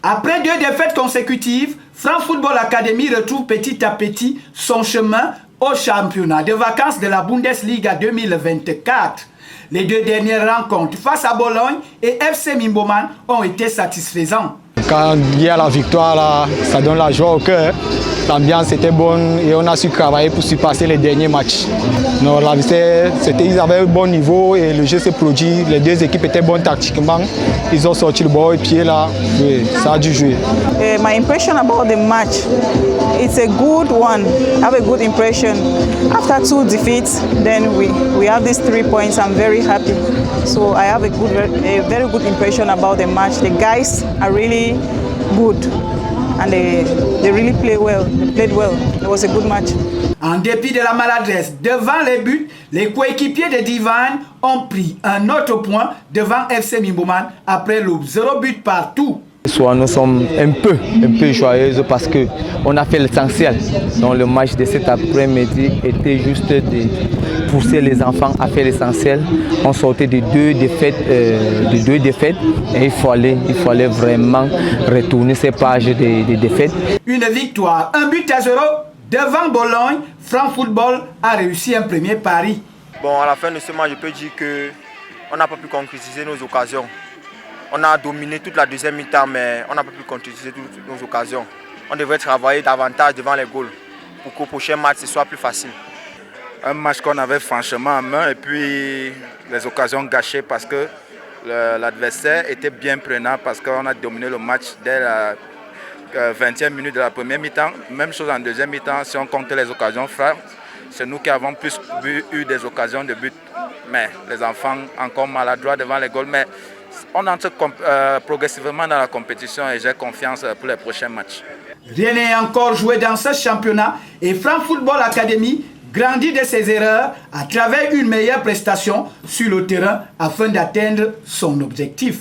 Après 2 défaites consécutives, Franc Football Academy retrouve petit à petit son chemin au championnat de vacances de la Bundesliga 2024. Les 2 dernières rencontres face à Bologne et FC Mimboman ont été satisfaisantes. Quand il y a la victoire, là, ça donne la joie au cœur. L'ambiance était bonne et on a su travailler pour surpasser les derniers matchs. Non, ils avaient un bon niveau et le jeu s'est produit. Les 2 équipes étaient bonnes tactiquement. Ils ont sorti le ball et pied là. Oui, ça a dû jouer. My impression about the match, it's a good one. I have a good impression. After 2 defeats, then we have these 3 points. I'm very happy. So I have a very good impression about the match. The guys are really good. And they really played well. It was a good match. En dépit de la maladresse devant les buts, les coéquipiers de Divine ont pris un autre point devant FC Mimboman après le 0 but partout. Nous sommes un peu joyeux parce qu'on a fait l'essentiel. Donc le match de cet après-midi était juste de pousser les enfants à faire l'essentiel. On sortait de 2 défaites, et il fallait vraiment retourner ces pages de défaites. Une victoire, 1 but à 0 devant Bologne. Franc Football a réussi un premier pari. Bon, à la fin de ce match, je peux dire qu'on n'a pas pu concrétiser nos occasions. On a dominé toute la deuxième mi-temps, mais on n'a pas pu concrétiser toutes nos occasions. On devrait travailler davantage devant les goals pour qu'au prochain match, ce soit plus facile. Un match qu'on avait franchement en main et puis les occasions gâchées parce que l'adversaire était bien prenant parce qu'on a dominé le match dès la 20e minute de la première mi-temps. Même chose en deuxième mi-temps, si on comptait les occasions frappes, c'est nous qui avons plus eu des occasions de but. Mais les enfants encore maladroits devant les goals. Mais on entre progressivement dans la compétition et j'ai confiance pour les prochains matchs. Rien n'est encore joué dans ce championnat et Franc Football Academy grandit de ses erreurs à travers une meilleure prestation sur le terrain afin d'atteindre son objectif.